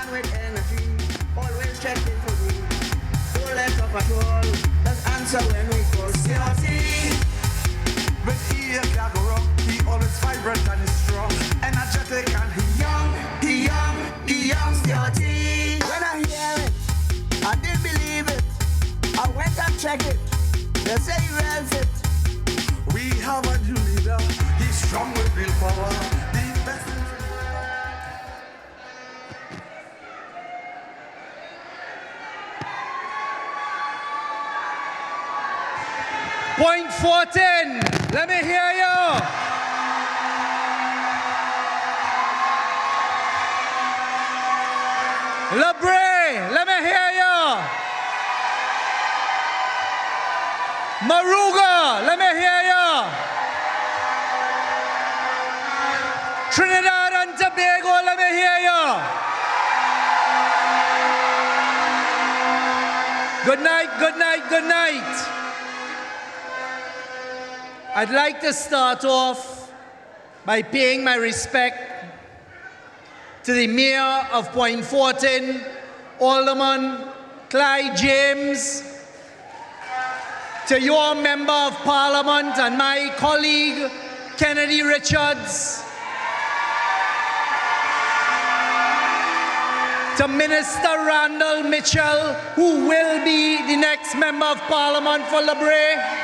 man with energy, always checking for me. Don't let up at all, let's answer when we call. CRT. With ear Gagoro, he always vibrant and is strong, energetic and he young, CRT. When I hear it, I didn't believe it. I went and checked it. They say he wears it. We have a new leader, he's strong with willpower, the best. Point 14, let me hear you. Labre, let me hear you. Maruga, let me hear you. Trinidad and Tobago, let me hear you. Good night, good night, good night. I'd like to start off by paying my respect to the Mayor of Point 14, Alderman Clyde James, to your Member of Parliament and my colleague, Kennedy Richards, to Minister Randall Mitchell, who will be the next Member of Parliament for Labre,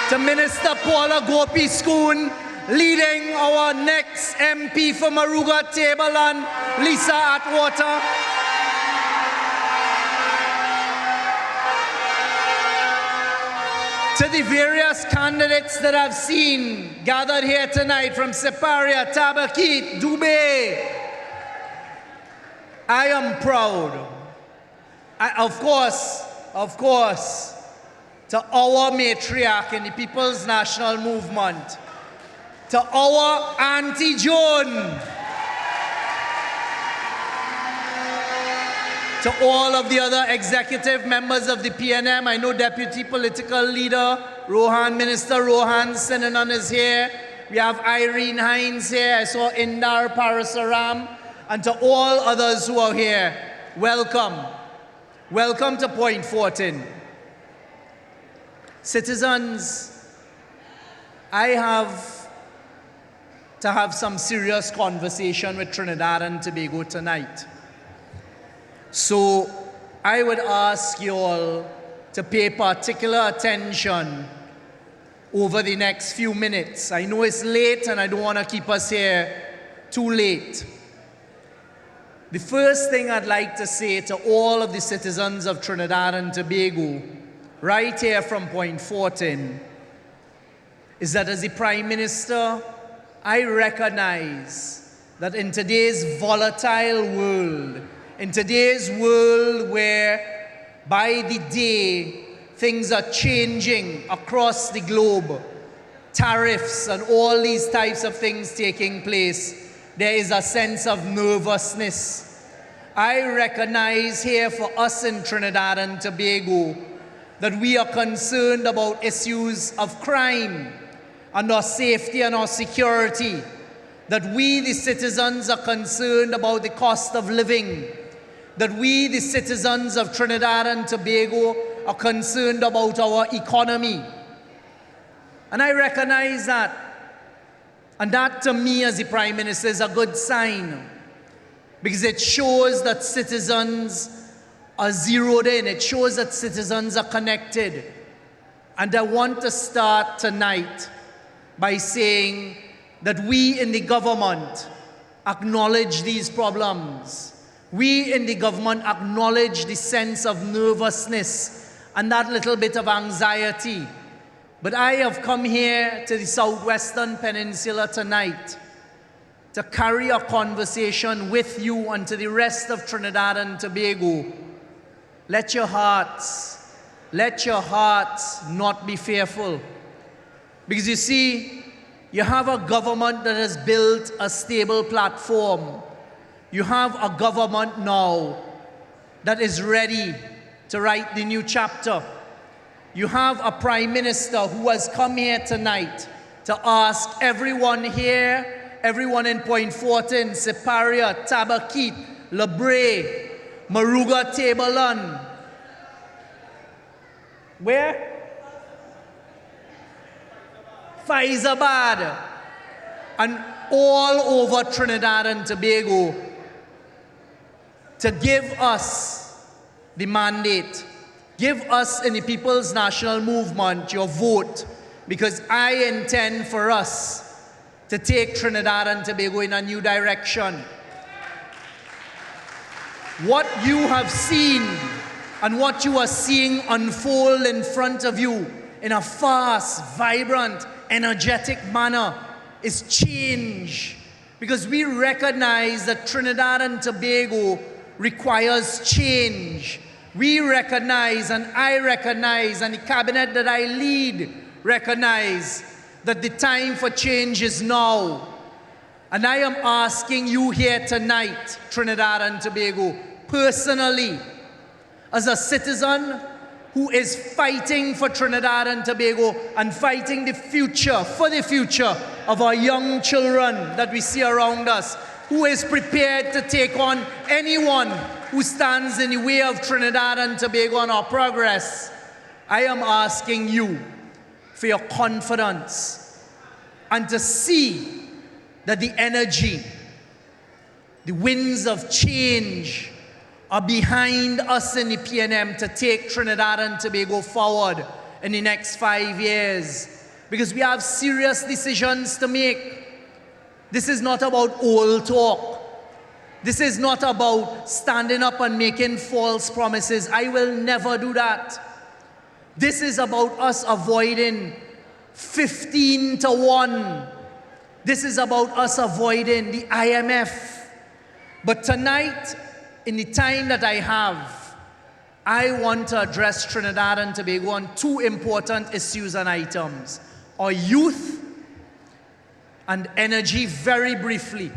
to Minister Paula Gopi Schoon, leading our next MP for Maruga Tableland, Lisa Atwater. To the various candidates that I've seen gathered here tonight from Separia, Tabakit, Dubé, I am proud. Of course, to our matriarch in the People's National Movement, to our Auntie Joan, to all of the other executive members of the PNM. I know Deputy Political Leader Minister Rohan Sinanan is here. We have Irene Hines here. I saw Indar Parasaram. And to all others who are here, welcome. Welcome to Point 14. Citizens, I have to have some serious conversation with Trinidad and Tobago tonight. So I would ask you all to pay particular attention over the next few minutes. I know it's late and I don't want to keep us here too late. The first thing I'd like to say to all of the citizens of Trinidad and Tobago, right here from Point 14, is that as the Prime Minister, I recognize that in today's volatile world, in today's world where by the day things are changing across the globe, tariffs and all these types of things taking place, there is a sense of nervousness. I recognize here for us in Trinidad and Tobago that we are concerned about issues of crime and our safety and our security, that we, the citizens, are concerned about the cost of living, that we, the citizens of Trinidad and Tobago, are concerned about our economy. And I recognize that. And that, to me, as the Prime Minister, is a good sign, because it shows that citizens are zeroed in. It shows that citizens are connected. And I want to start tonight by saying that we in the government acknowledge these problems. We in the government acknowledge the sense of nervousness and that little bit of anxiety. But I have come here to the Southwestern Peninsula tonight to carry a conversation with you and to the rest of Trinidad and Tobago. Let your hearts not be fearful. Because you see, you have a government that has built a stable platform. You have a government now that is ready to write the new chapter. You have a Prime Minister who has come here tonight to ask everyone here everyone in Point Fortin, Siparia, Tabaquit, Lebre, Maruga, Tabalan. Where? Faizabad. And all over Trinidad and Tobago to give us the mandate. Give us in the People's National Movement your vote, because I intend for us to take Trinidad and Tobago in a new direction. What you have seen and what you are seeing unfold in front of you in a fast, vibrant, energetic manner is change, because we recognize that Trinidad and Tobago requires change. We recognize, and I recognize, and the cabinet that I lead recognize that the time for change is now. And I am asking you here tonight, Trinidad and Tobago, personally, as a citizen who is fighting for Trinidad and Tobago and fighting the future, for the future of our young children that we see around us, who is prepared to take on anyone who stands in the way of Trinidad and Tobago and our progress. I am asking you for your confidence and to see that the energy, the winds of change are behind us in the PNM to take Trinidad and Tobago forward in the next 5 years, because we have serious decisions to make. This is not about old talk. This is not about standing up and making false promises. I will never do that. This is about us avoiding 15-1. This is about us avoiding the IMF. But tonight, in the time that I have, I want to address Trinidad and Tobago on two important issues and items: our youth and energy, very briefly.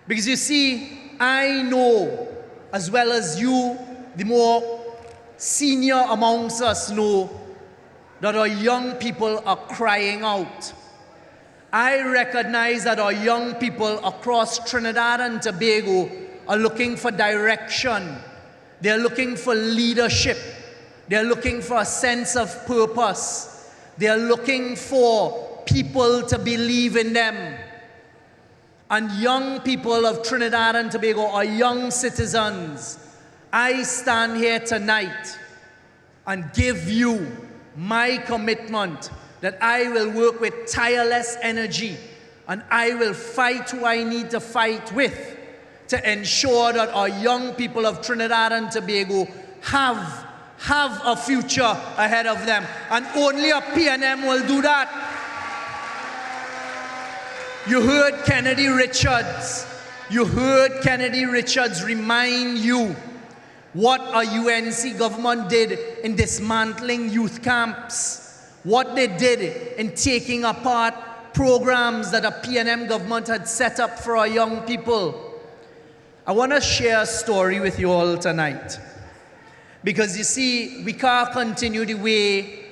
Because you see, I know, as well as you, the more senior amongst us know, that our young people are crying out. I recognize that our young people across Trinidad and Tobago are looking for direction. They're looking for leadership. They're looking for a sense of purpose. They're looking for people to believe in them. And young people of Trinidad and Tobago are young citizens. I stand here tonight and give you my commitment that I will work with tireless energy and I will fight who I need to fight with to ensure that our young people of Trinidad and Tobago have a future ahead of them. And only a PNM will do that. You heard Kennedy Richards. You heard Kennedy Richards remind you what our UNC government did in dismantling youth camps, what they did in taking apart programs that a PNM government had set up for our young people. I want to share a story with you all tonight. Because you see, we can't continue the way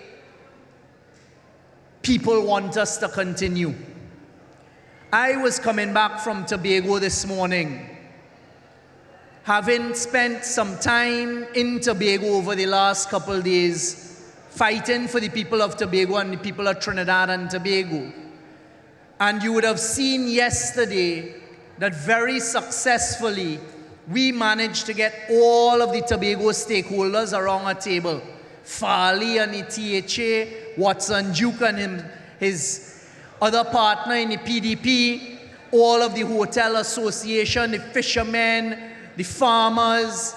people want us to continue. I was coming back from Tobago this morning, having spent some time in Tobago over the last couple of days, fighting for the people of Tobago and the people of Trinidad and Tobago. And you would have seen yesterday that very successfully we managed to get all of the Tobago stakeholders around a table. Farley and the THA, Watson Duke and his other partner in the PDP, all of the hotel association, the fishermen, the farmers,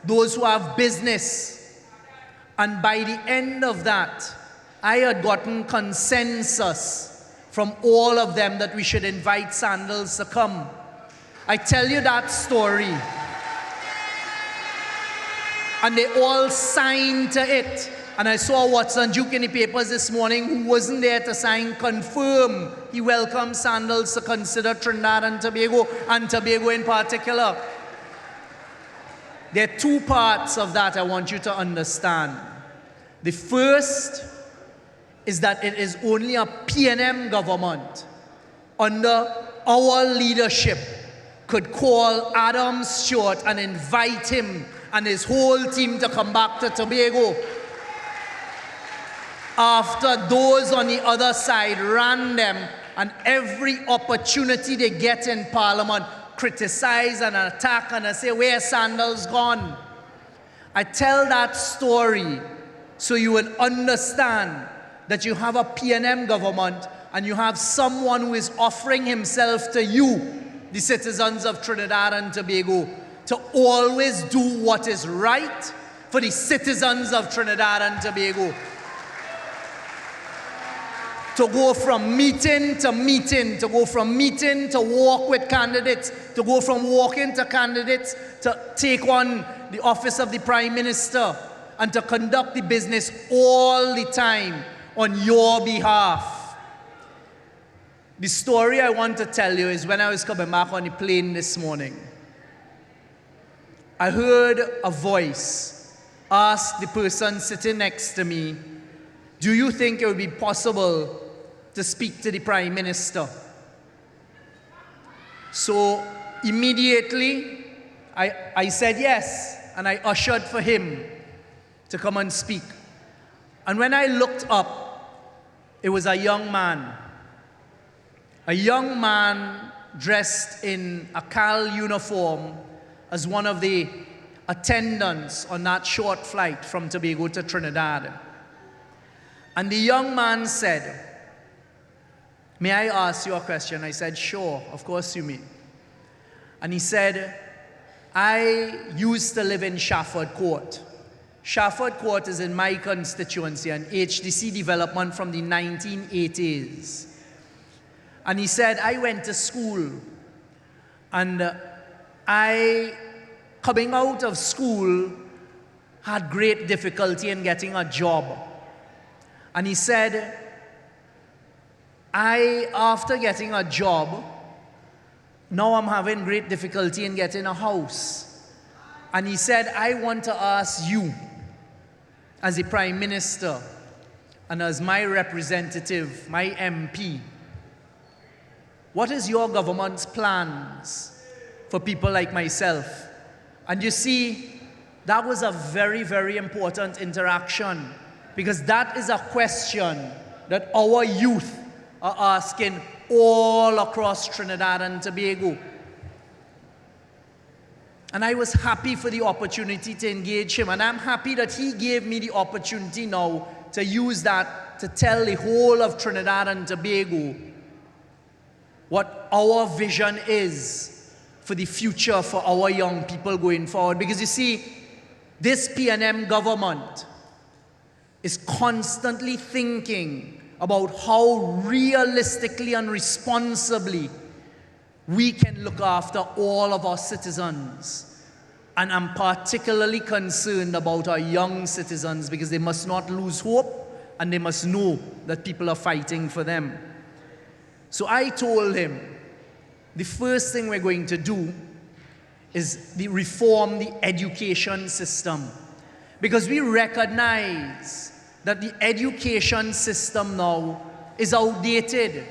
those who have business. And by the end of that, I had gotten consensus from all of them that we should invite Sandals to come. I tell you that story. And they all signed to it. And I saw Watson Duke in the papers this morning, who wasn't there to sign, confirm he welcomes Sandals to consider Trinidad and Tobago in particular. There are two parts of that I want you to understand. The first is that it is only a PNM government under our leadership could call Adam Stuart and invite him and his whole team to come back to Tobago after those on the other side ran them, and every opportunity they get in Parliament criticize and attack and say, where's Sandals gone? I tell that story so you will understand that you have a PNM government and you have someone who is offering himself to you, the citizens of Trinidad and Tobago, to always do what is right for the citizens of Trinidad and Tobago. To go from meeting to meeting, to go from meeting to walk with candidates, to go from walking to candidates, to take on the office of the Prime Minister, and to conduct the business all the time on your behalf. The story I want to tell you is when I was coming back on the plane this morning, I heard a voice ask the person sitting next to me, do you think it would be possible to speak to the Prime Minister? So immediately I said yes, and I ushered for him to come and speak. And when I looked up, it was a young man dressed in a CAL uniform as one of the attendants on that short flight from Tobago to Trinidad. And the young man said, may I ask you a question? I said, sure, of course you may. And he said, I used to live in Shafford Court. Shafford Court is in my constituency, an HDC development from the 1980s. And he said, I went to school, and coming out of school, had great difficulty in getting a job. And he said, after getting a job, now I'm having great difficulty in getting a house. And he said, I want to ask you, as the Prime Minister, and as my representative, my MP, what is your government's plans for people like myself? And you see, that was a very, very important interaction, because that is a question that our youth are asking all across Trinidad and Tobago. And I was happy for the opportunity to engage him, and I'm happy that he gave me the opportunity now to use that to tell the whole of Trinidad and Tobago what our vision is for the future for our young people going forward. Because you see, this PNM government is constantly thinking about how realistically and responsibly we can look after all of our citizens. And I'm particularly concerned about our young citizens, because they must not lose hope and they must know that people are fighting for them. So I told him, the first thing we're going to do is reform the education system, because we recognize that the education system now is outdated.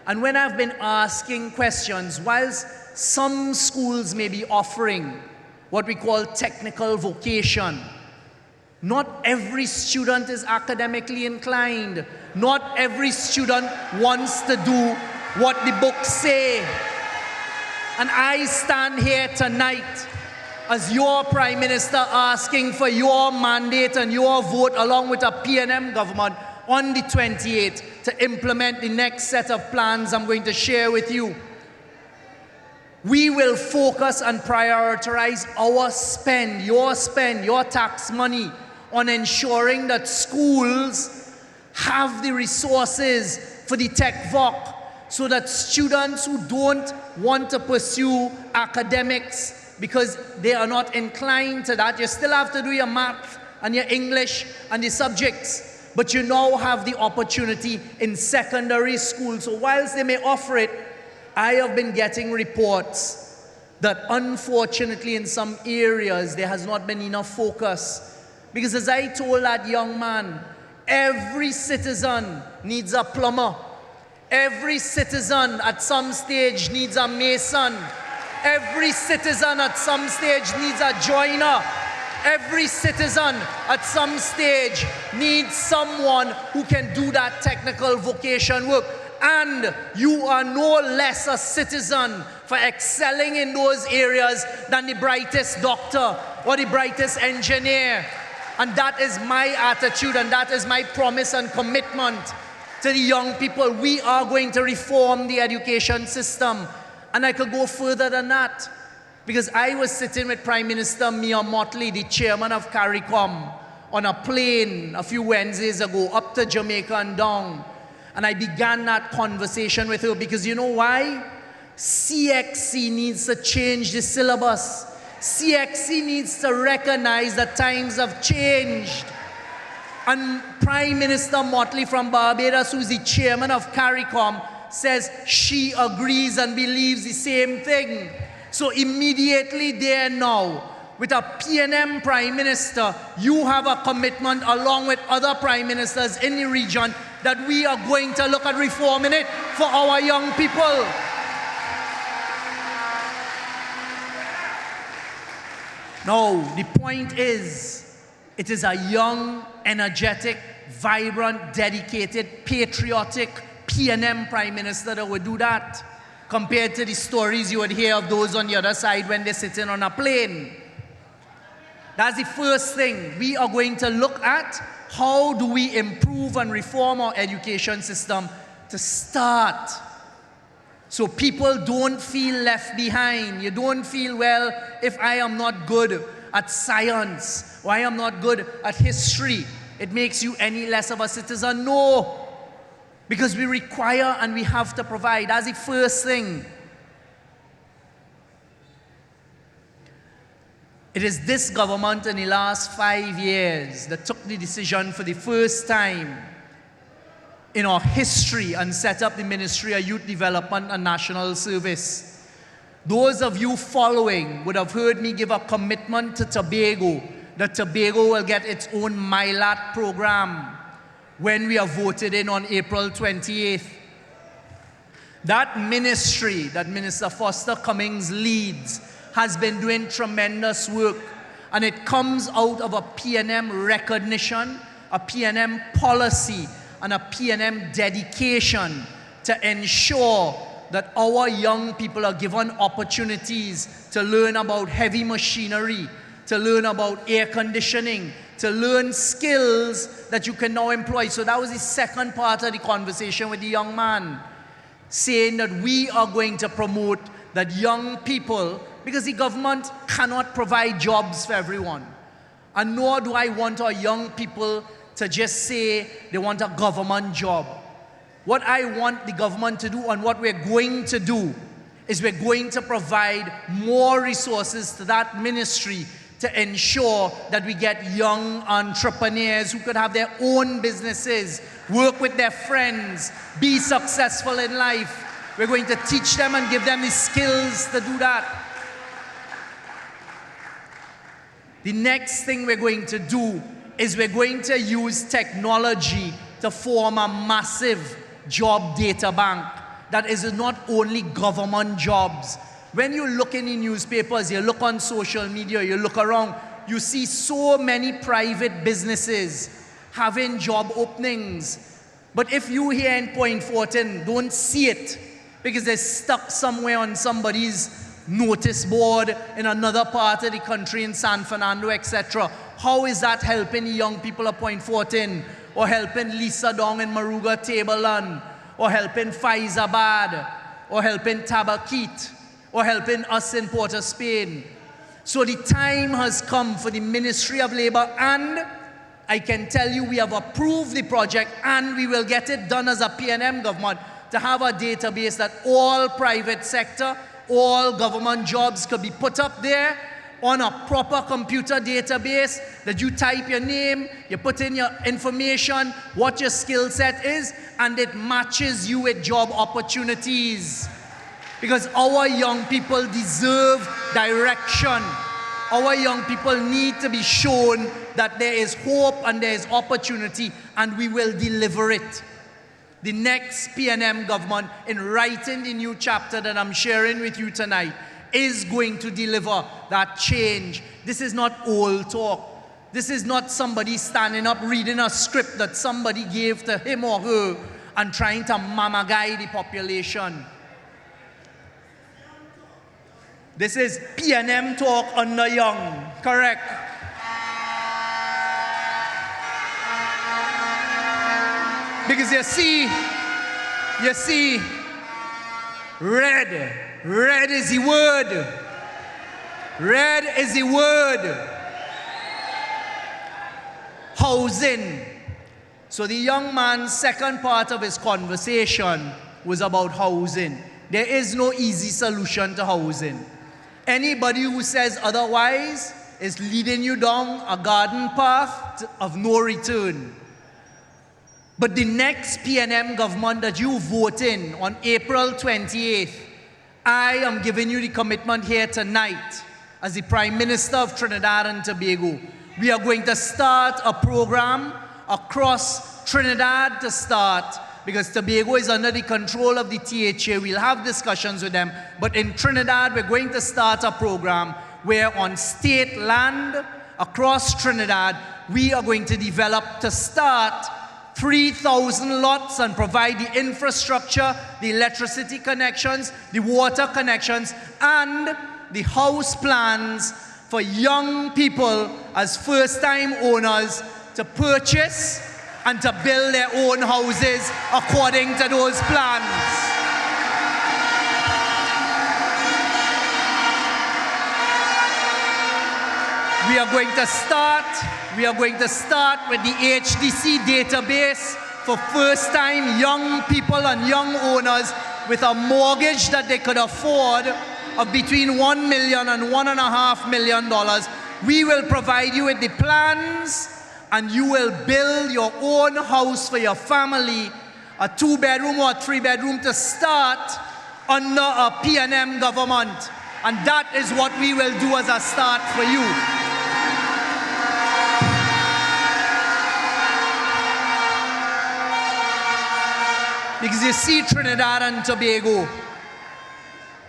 And when I've been asking questions, whilst some schools may be offering what we call technical vocation, not every student is academically inclined. Not every student wants to do what the books say. And I stand here tonight as your Prime Minister asking for your mandate and your vote along with a PNM government on the 28th to implement the next set of plans I'm going to share with you. We will focus and prioritize our spend, your tax money on ensuring that schools have the resources for the tech voc, so that students who don't want to pursue academics because they are not inclined to that, you still have to do your math and your English and the subjects, but you now have the opportunity in secondary school. So whilst they may offer it, I have been getting reports that unfortunately in some areas there has not been enough focus. Because as I told that young man, every citizen needs a plumber. Every citizen at some stage needs a mason. Every citizen at some stage needs a joiner. Every citizen at some stage needs someone who can do that technical vocation work. And you are no less a citizen for excelling in those areas than the brightest doctor or the brightest engineer. And that is my attitude, and that is my promise and commitment to the young people. We are going to reform the education system. And I could go further than that, because I was sitting with Prime Minister Mia Mottley, the chairman of CARICOM, on a plane a few Wednesdays ago up to Jamaica and down. And I began that conversation with her because you know why? CXC needs to change the syllabus. CXC needs to recognize that times have changed. And Prime Minister Mottley from Barbados, who's the chairman of CARICOM, says she agrees and believes the same thing. So immediately there now, with a PNM Prime Minister, you have a commitment along with other Prime Ministers in the region that we are going to look at reforming it for our young people. No, the point is, it is a young, energetic, vibrant, dedicated, patriotic PNM Prime Minister that would do that, compared to the stories you would hear of those on the other side when they're sitting on a plane. That's the first thing. We are going to look at how do we improve and reform our education system to start, so people don't feel left behind. You don't feel, well, if I am not good at science, or I am not good at history, it makes you any less of a citizen. No, because we require and we have to provide. That's the first thing. It is this government in the last 5 years that took the decision for the first time in our history and set up the Ministry of Youth Development and National Service. Those of you following would have heard me give a commitment to Tobago that Tobago will get its own MILAT program when we are voted in on April 28th. That ministry that Minister Foster Cummings leads has been doing tremendous work, and it comes out of a PNM recognition, a PNM policy, and a PNM dedication to ensure that our young people are given opportunities to learn about heavy machinery, to learn about air conditioning, to learn skills that you can now employ. So that was the second part of the conversation with the young man, saying that we are going to promote that young people, because the government cannot provide jobs for everyone. And nor do I want our young people to just say they want a government job. What I want the government to do, and what we're going to do, is we're going to provide more resources to that ministry to ensure that we get young entrepreneurs who could have their own businesses, work with their friends, be successful in life. We're going to teach them and give them the skills to do that. The next thing we're going to do is we're going to use technology to form a massive job data bank that is not only government jobs. When you look in the newspapers, you look on social media, you look around, you see so many private businesses having job openings. But if you here in Point Fortin don't see it because they're stuck somewhere on somebody's notice board in another part of the country, in San Fernando, etc., how is that helping the young people of Point Fortin, or helping Lisa Dong in Maruga Tableland, or helping Faizabad, or helping Tabaquit, or helping us in Port of Spain? So the time has come for the Ministry of Labor, and I can tell you we have approved the project, and we will get it done as a PNM government, to have a database that all private sector, all government jobs could be put up there on a proper computer database, that you type your name, you put in your information, what your skill set is, and it matches you with job opportunities. Because our young people deserve direction. Our young people need to be shown that there is hope and there is opportunity, and we will deliver it. the next PNM government, in writing the new chapter that I'm sharing with you tonight, is going to deliver that change. This is not old talk. This is not somebody standing up reading a script that somebody gave to him or her and trying to mamagai the population. This is PNM talk under Young, correct? Because you see, red is the word. Red is the word. Housing. So the young man's second part of his conversation was about housing. There is no easy solution to housing. Anybody who says otherwise is leading you down a garden path of no return. But the next PNM government that you vote in on April 28th, I am giving you the commitment here tonight as the Prime Minister of Trinidad and Tobago. We are going to start a program across Trinidad to start, because Tobago is under the control of the THA. We'll have discussions with them. But in Trinidad, we're going to start a program where on state land across Trinidad, we are going to develop to start 3,000 lots and provide the infrastructure, the electricity connections, the water connections, and the house plans for young people as first-time owners to purchase and to build their own houses according to those plans. We are going to start with the HDC database for first-time young people and young owners with a mortgage that they could afford of between $1 million and $1.5 million. We will provide you with the plans, and you will build your own house for your family, a 2-bedroom or a 3-bedroom to start under a PNM government. And that is what we will do as a start for you. Because you see, Trinidad and Tobago,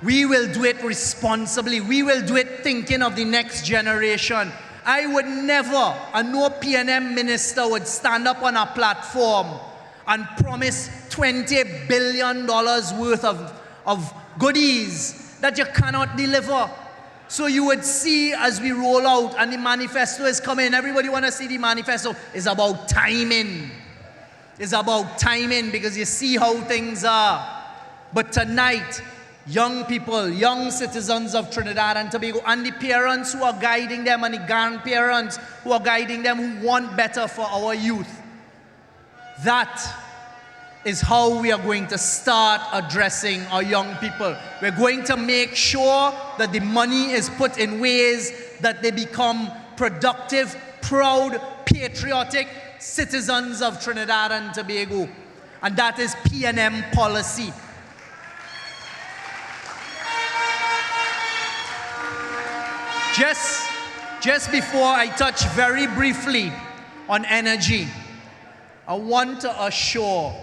we will do it responsibly. We will do it thinking of the next generation. I would never, and no PNM minister would stand up on a platform and promise $20 billion worth of goodies that you cannot deliver. So you would see as we roll out and the manifesto is coming, everybody want to see the manifesto. It's about timing. It's about timing, because you see how things are. But tonight, young people, young citizens of Trinidad and Tobago, and the parents who are guiding them, and the grandparents who are guiding them, who want better for our youth. That is how we are going to start addressing our young people. We're going to make sure that the money is put in ways that they become productive, proud, patriotic citizens of Trinidad and Tobago. And that is PNM policy. Just before I touch very briefly on energy, I want to assure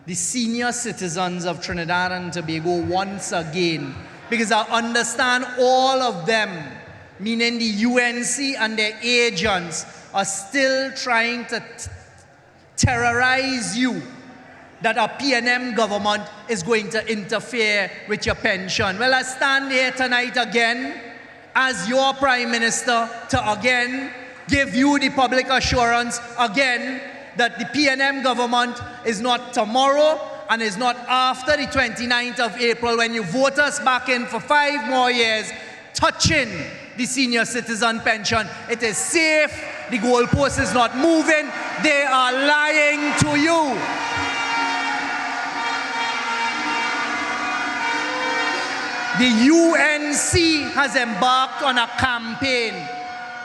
the senior citizens of Trinidad and Tobago once again, because I understand all of them, meaning the UNC and their agents, are still trying to terrorize you that a PNM government is going to interfere with your pension. Well, I stand here tonight again as your Prime Minister to again give you the public assurance again that the PNM government is not tomorrow and is not after the 29th of April when you vote us back in for 5 more years touching the senior citizen pension. It is safe. The goalpost is not moving. They are lying to you. The UNC has embarked on a campaign.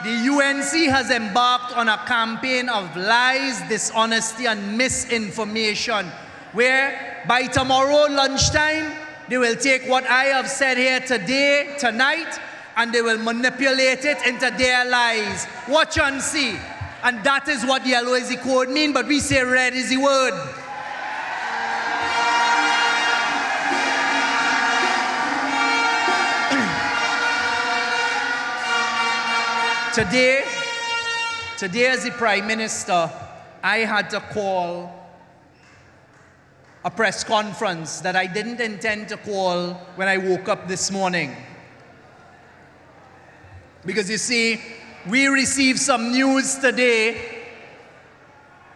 The UNC has embarked on a campaign of lies, dishonesty, and misinformation, where by tomorrow lunchtime, they will take what I have said here today, tonight, and they will manipulate it into their lies. Watch and see. And that is what yellow is the code mean, but we say red is the word. Today, as the Prime Minister, I had to call a press conference that I didn't intend to call when I woke up this morning. Because you see, we received some news today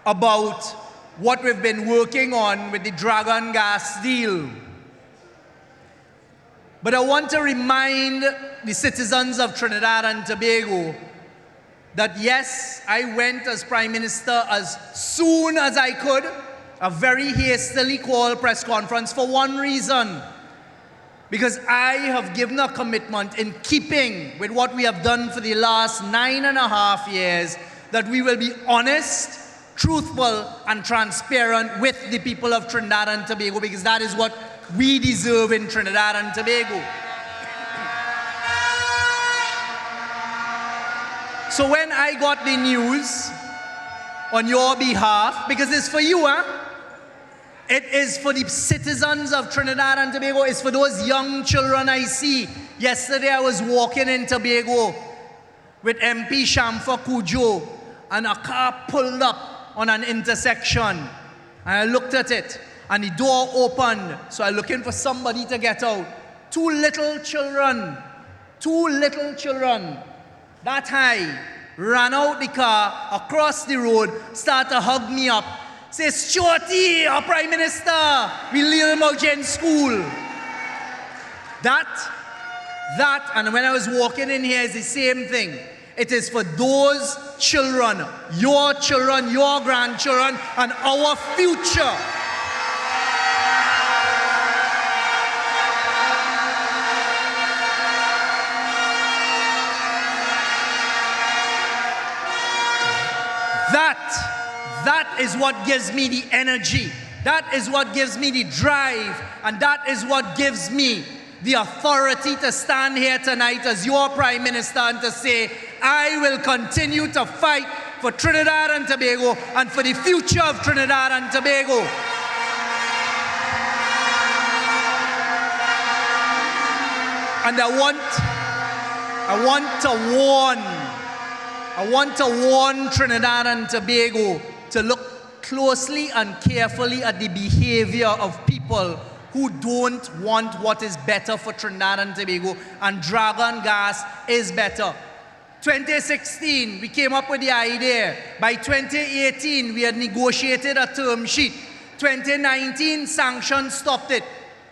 about what we've been working on with the Dragon gas deal. But I want to remind the citizens of Trinidad and Tobago that yes, I went as Prime Minister as soon as I could, a very hastily called press conference for one reason. Because I have given a commitment in keeping with what we have done for the last 9.5 years, that we will be honest, truthful, and transparent with the people of Trinidad and Tobago, because that is what we deserve in Trinidad and Tobago. So when I got the news on your behalf, because it's for you, it is for the citizens of Trinidad and Tobago. It's for those young children I see. Yesterday I was walking in Tobago with MP Shamfa Kujo, and a car pulled up on an intersection. And I looked at it, and the door opened. So I'm looking for somebody to get out. Two little children, that high, ran out the car, across the road, started to hug me up. Say, Stuarty, our Prime Minister, we learn about you in school. That, and when I was walking in here, is the same thing. It is for those children, your grandchildren, and our future. That is what gives me the energy. That is what gives me the drive. And that is what gives me the authority to stand here tonight as your Prime Minister and to say, I will continue to fight for Trinidad and Tobago and for the future of Trinidad and Tobago. And I want to warn Trinidad and Tobago to look closely and carefully at the behavior of people who don't want what is better for Trinidad and Tobago, and Dragon gas is better. 2016, we came up with the idea. By 2018, we had negotiated a term sheet. 2019, sanctions stopped it.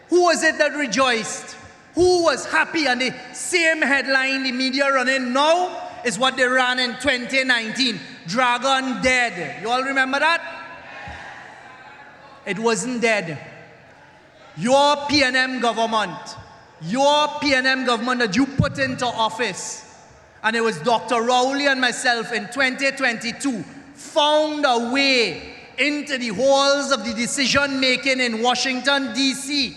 Who was it that rejoiced? Who was happy? And the same headline the media running now is what they ran in 2019. Dragon dead. You all remember that? It wasn't dead. Your PNM government that you put into office, and it was Dr. Rowley and myself in 2022, found a way into the halls of the decision making in Washington, D.C.,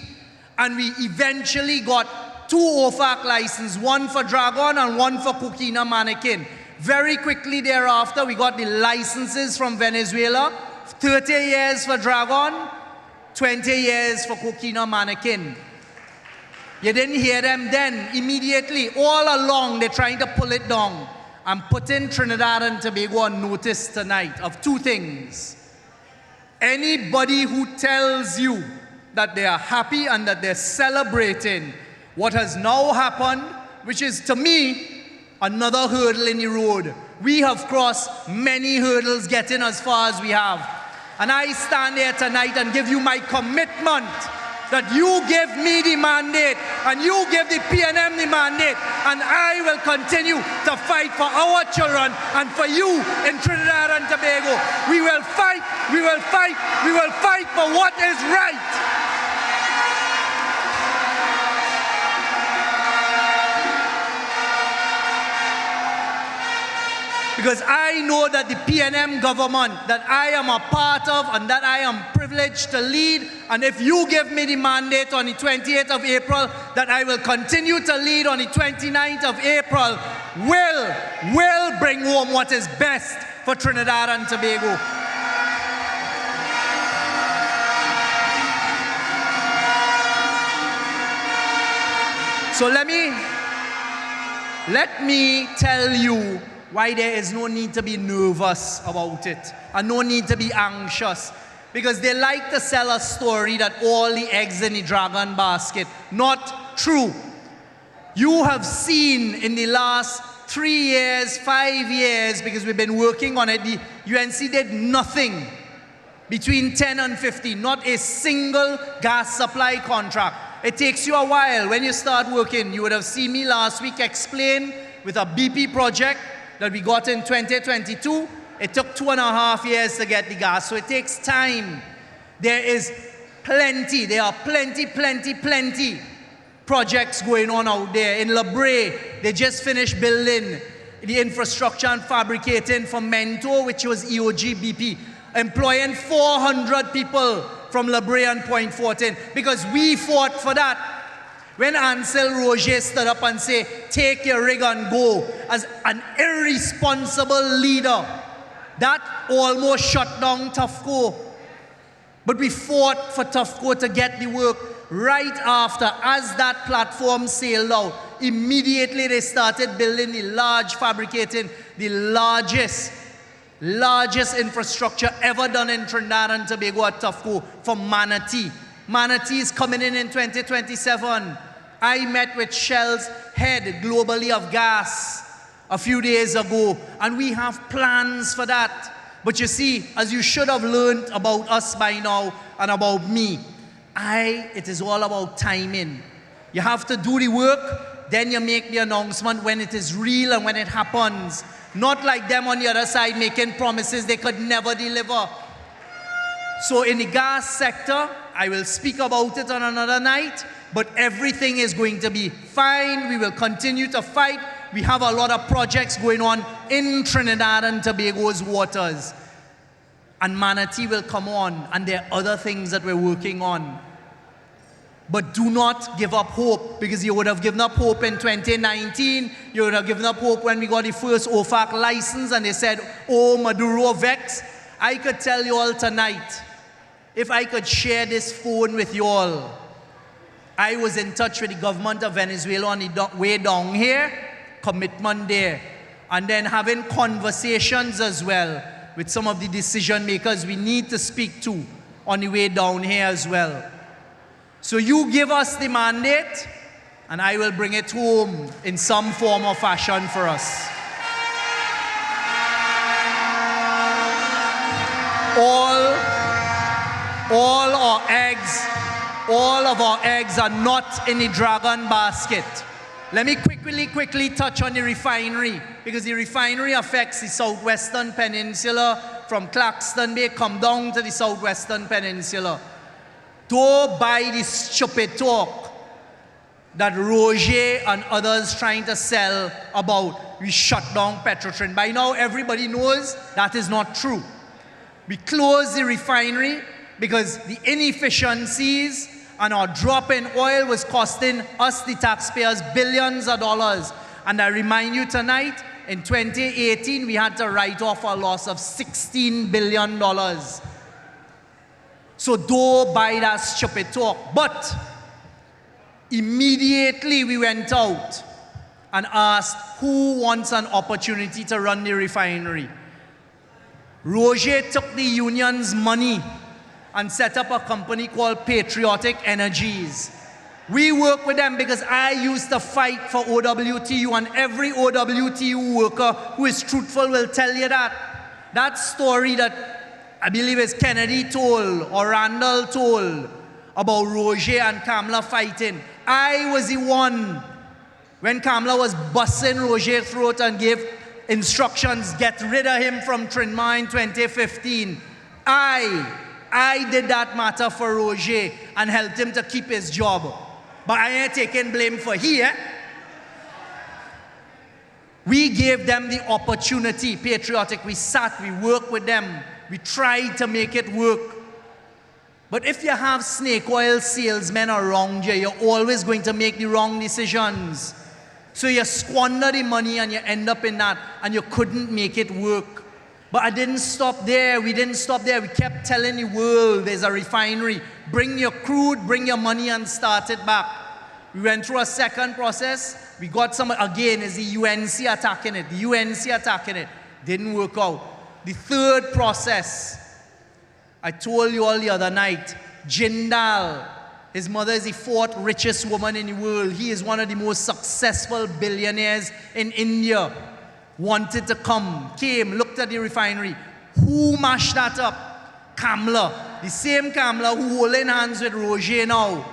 and we eventually got 2 OFAC licenses, one for Dragon and one for Coquina Mannequin. Very quickly thereafter, we got the licenses from Venezuela, 30 years for Dragon, 20 years for Coquina Mannequin. You didn't hear them then. Immediately, all along, they're trying to pull it down. I'm putting Trinidad and Tobago on notice tonight of 2 things. Anybody who tells you that they are happy and that they're celebrating what has now happened, which is, to me, another hurdle in the road. We have crossed many hurdles getting as far as we have. And I stand here tonight and give you my commitment that you give me the mandate and you give the PNM the mandate, and I will continue to fight for our children and for you in Trinidad and Tobago. We will fight for what is right. Because I know that the PNM government that I am a part of and that I am privileged to lead, and if you give me the mandate on the 28th of April, that I will continue to lead on the 29th of April, will bring home what is best for Trinidad and Tobago. So let me tell you why there is no need to be nervous about it and no need to be anxious. Because they like to sell a story that all the eggs in the dragon basket. Not true. You have seen in the last 3 years, 5 years, because we've been working on it, the UNC did nothing between 10 and 15, not a single gas supply contract. It takes you a while when you start working. You would have seen me last week explain with a BP project that we got in 2022. It took 2.5 years to get the gas, so it takes time. There are plenty projects going on out there. In La Brea, they just finished building the infrastructure and fabricating for Mentor, which was EOG BP, employing 400 people from La Brea and Point Fortin, because we fought for that. When Ansel Roger stood up and said, take your rig and go, as an irresponsible leader, that almost shut down Tufco. But we fought for Tufco to get the work. Right after, as that platform sailed out, immediately they started building fabricating the largest infrastructure ever done in Trinidad and Tobago at Tufco for Manatee. Manatee is coming in 2027. I met with Shell's head globally of gas a few days ago, and we have plans for that. But you see, as you should have learned about us by now and about me, it is all about timing. You have to do the work, then you make the announcement when it is real and when it happens. Not like them on the other side making promises they could never deliver. So in the gas sector, I will speak about it on another night, but everything is going to be fine. We will continue to fight. We have a lot of projects going on in Trinidad and Tobago's waters. And Manatee will come on, and there are other things that we're working on. But do not give up hope, because you would have given up hope in 2019. You would have given up hope when we got the first OFAC license and they said, oh, Maduro vex. I could tell you all tonight, if I could share this phone with you all, I was in touch with the government of Venezuela on the way down here, commitment there, and then having conversations as well with some of the decision makers we need to speak to on the way down here as well. So you give us the mandate, and I will bring it home in some form or fashion for us. All of our eggs are not in the dragon basket. Let me quickly touch on the refinery, because the refinery affects the southwestern peninsula, from Claxton Bay, come down to the southwestern peninsula. Don't buy this stupid talk that Roger and others trying to sell about we shut down Petrotrin. By now, everybody knows that is not true. We closed the refinery because the inefficiencies and our drop in oil was costing us, the taxpayers, billions of dollars. And I remind you tonight, in 2018, we had to write off a loss of $16 billion. So don't buy that stupid talk. But immediately we went out and asked who wants an opportunity to run the refinery. Roger took the union's money and set up a company called Patriotic Energies. We work with them because I used to fight for OWTU, and every OWTU worker who is truthful will tell you that. That story that I believe is Kennedy told or Randall told about Roger and Kamla fighting. I was the one when Kamla was busting Roger's throat and gave instructions, get rid of him from Trinma in 2015. I did that matter for Roger and helped him to keep his job. But I ain't taking blame for here. We gave them the opportunity, Patriotic. We sat, we worked with them. We tried to make it work. But if you have snake oil salesmen around you, you're always going to make the wrong decisions. So you squander the money and you end up in that, and you couldn't make it work. But I didn't stop there. We didn't stop there. We kept telling the world there's a refinery. Bring your crude, bring your money, and start it back. We went through a second process, We got some, again, is the UNC attacking it. The UNC attacking it. Didn't work out. The third process, I told you all the other night, Jindal, his mother is the fourth richest woman in the world. He is one of the most successful billionaires in India. Wanted to come, came, looked at the refinery. Who mashed that up? Kamla. The same Kamla who holding hands with Roger now.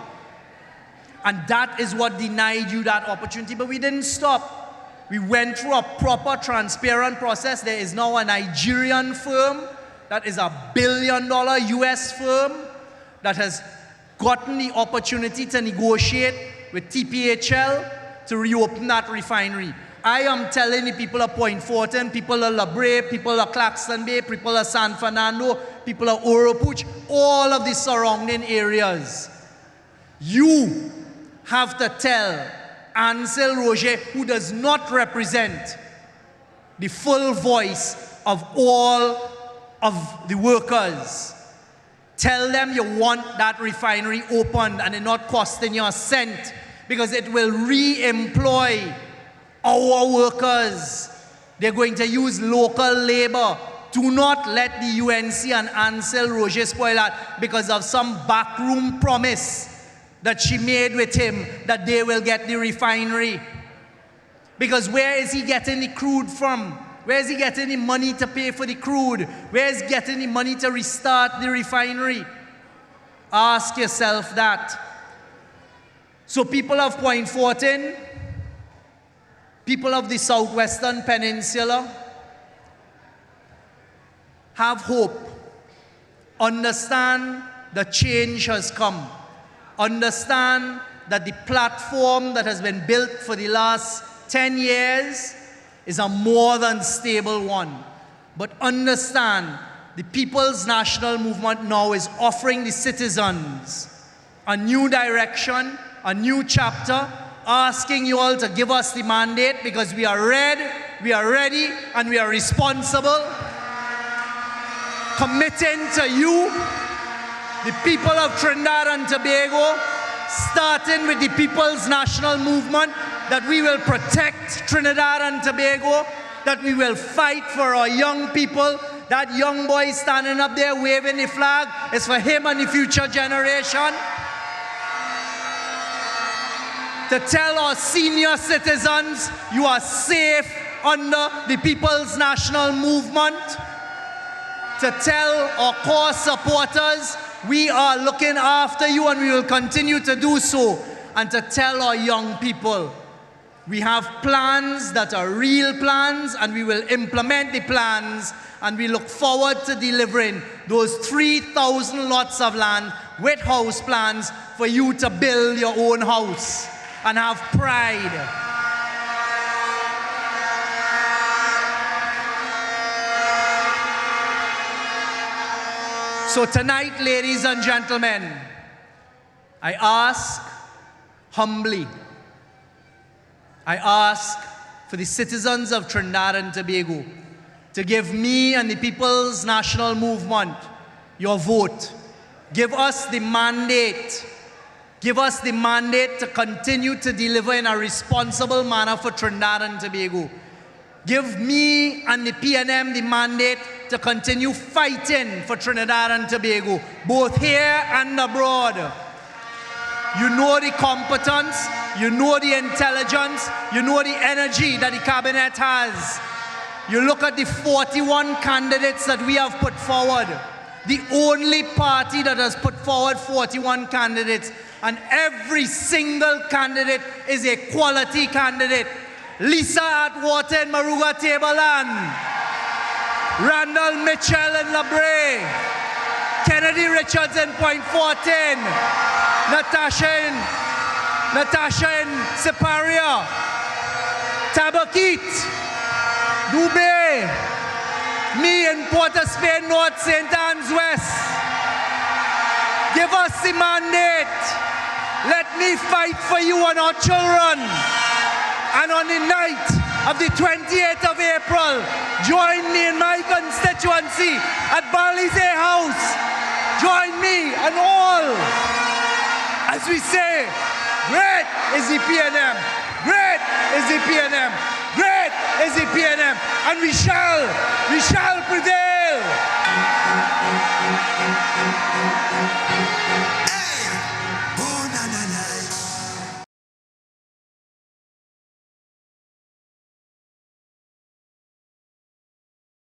And that is what denied you that opportunity. But we didn't stop. We went through a proper, transparent process. There is now a Nigerian firm that is $1 billion US firm that has gotten the opportunity to negotiate with TPHL to reopen that refinery. I am telling the people of Point Fortin, people of La Brea, people of Claxton Bay, people of San Fernando, people of Oropouche, all of the surrounding areas. You have to tell Ansel Roger, who does not represent the full voice of all of the workers. Tell them you want that refinery opened and it not costing you a cent, because it will re-employ our workers. They're going to use local labor. Do not let the UNC and Ansel Roger spoil that because of some backroom promise that she made with him that they will get the refinery. Because where is he getting the crude from? Where is he getting the money to pay for the crude? Where is he getting the money to restart the refinery? Ask yourself that. So people of Point Fortin, people of the Southwestern Peninsula, have hope. Understand the change has come. Understand that the platform that has been built for the last 10 years is a more than stable one. But understand, the People's National Movement now is offering the citizens a new direction, a new chapter, asking you all to give us the mandate because we are ready, and we are responsible. Committing to you, the people of Trinidad and Tobago, starting with the People's National Movement, that we will protect Trinidad and Tobago, that we will fight for our young people. That young boy standing up there waving the flag is for him and the future generation. To tell our senior citizens you are safe under the People's National Movement. To tell our core supporters we are looking after you and we will continue to do so. And to tell our young people we have plans that are real plans and we will implement the plans, and we look forward to delivering those 3,000 lots of land with house plans for you to build your own house and have pride. So tonight, ladies and gentlemen, I ask humbly, I ask for the citizens of Trinidad and Tobago to give me and the People's National Movement your vote. Give us the mandate. Give us the mandate to continue to deliver in a responsible manner for Trinidad and Tobago. Give me and the PNM the mandate to continue fighting for Trinidad and Tobago, both here and abroad. You know the competence, you know the intelligence, you know the energy that the cabinet has. You look at the 41 candidates that we have put forward, the only party that has put forward 41 candidates, and every single candidate is a quality candidate. Lisa Atwater in Maruga Tableland, Randall Mitchell in La Brea, Kennedy Richards in Point Fortin, Natasha in Siparia, Tabakit, Dubé, me in Port of Spain North, St. Anne's West. Give us the mandate. Let me fight for you and our children. And on the night of the 28th of April, join me in my constituency at Barley's House. Join me and all as we say, great is the PNM, great is the PNM. Great is the PNM. And we shall prevail.